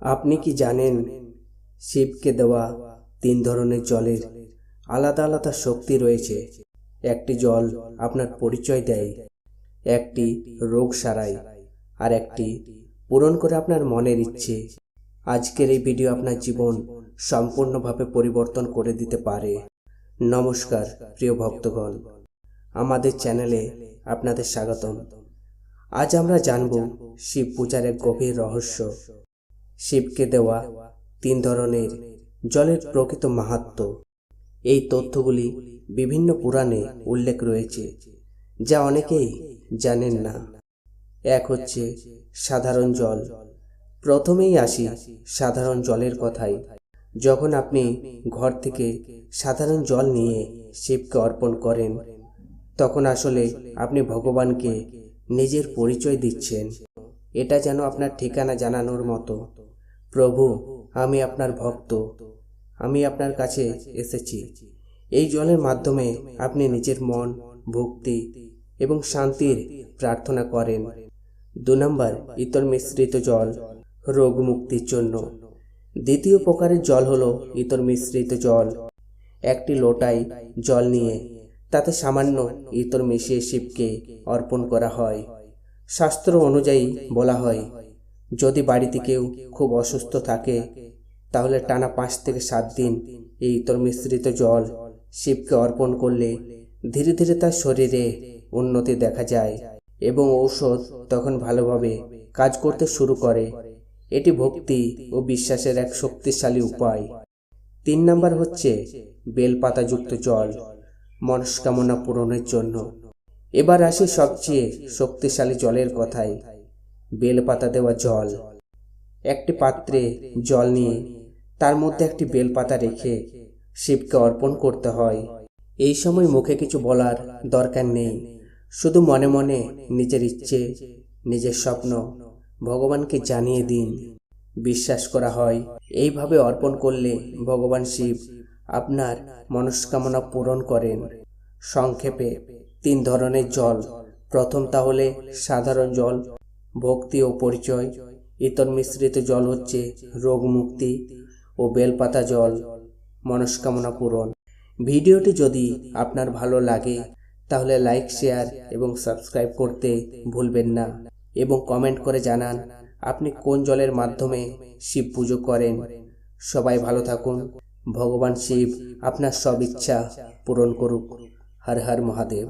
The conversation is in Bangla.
আপনি কি জানেন শিবকে দেওয়া 3 ধরনের জলের আলাদা আলাদা শক্তি রয়েছে। একটি জল আপনার পরিচয় দেয়, একটি রোগ সারায়, আর একটি পূরণ করে আপনার মনের ইচ্ছে। আজকের এই ভিডিও আপনার জীবন সম্পূর্ণভাবে পরিবর্তন করে দিতে পারে। নমস্কার প্রিয় ভক্তগণ, আমাদের চ্যানেলে আপনাদের স্বাগতম। আজ আমরা জানব শিব পূজার এক গভীর রহস্য, শিবকে দেওয়া 3 ধরনের জলের প্রকৃত মাহাত্ম্য। এই তথ্যগুলি বিভিন্ন পুরাণে উল্লেখ রয়েছে, যা অনেকেই জানেন না। এক হচ্ছে সাধারণ জল। প্রথমেই আসি সাধারণ জলের কথায়। যখন আপনি ঘর থেকে সাধারণ জল নিয়ে শিবকে অর্পণ করেন, তখন আসলে আপনি ভগবানকে নিজের পরিচয় দিচ্ছেন। এটা যেন আপনার ঠিকানা জানানোর মতো। প্রভু, আমি আপনার ভক্ত, আমি আপনার কাছে এসেছি। এই জলের মাধ্যমে আপনি নিজের মন, ভক্তি এবং শান্তির প্রার্থনা করেন। 2 নম্বর, ইতর মিশ্রিত জল, রোগ মুক্তির জন্য। দ্বিতীয় প্রকারের জল হলো ইতর মিশ্রিত জল। একটি লোটায় জল নিয়ে তাতে সামান্য ইতর মিশিয়ে শিবকে অর্পণ করা হয়। শাস্ত্র অনুযায়ী বলা হয়, যদি বাড়িতে কেউ খুব অসুস্থ থাকে, তাহলে টানা 5 থেকে 7 দিন এই ইতর মিশ্রিত জল শিবকে অর্পণ করলে ধীরে ধীরে তার শরীরে উন্নতি দেখা যায় এবং ঔষধ তখন ভালোভাবে কাজ করতে শুরু করে। এটি ভক্তি ও বিশ্বাসের এক শক্তিশালী উপায়। 3 নম্বর হচ্ছে বেলপাতাযুক্ত জল, মনস্কামনা পূরণের জন্য। এবার আসি সবচেয়ে শক্তিশালী জলের কথায়, বেলপাতা দেওয়া জল। একটি পাত্রে জল নিয়ে তার মধ্যে একটি বেলপাতা রেখে শিবকে অর্পণ করতে হয়। এই সময় মুখে কিছু বলার দরকার নেই, শুধু মনে মনে নিজের ইচ্ছে, নিজের স্বপ্ন ভগবানকে জানিয়ে দিন। বিশ্বাস করা হয়, এইভাবে অর্পণ করলে ভগবান শিব আপনার মনস্কামনা পূরণ করেন। সংক্ষেপে 3 ধরনের জল। প্রথম তাহলে সাধারণ জল, ভক্তি ও পরিচয়। ইতর মিশ্রিত জল হচ্ছে রোগ মুক্তি, ও বেলপাতা জল মনস্কামনা পূরণ। ভিডিওটি যদি আপনার ভালো লাগে তাহলে লাইক, শেয়ার এবং সাবস্ক্রাইব করতে ভুলবেন না, এবং কমেন্ট করে জানান আপনি কোন জলের মাধ্যমে শিব পুজো করেন। সবাই ভালো থাকুন। ভগবান শিব আপনার সব ইচ্ছা পূরণ করুক। হর হর মহাদেব।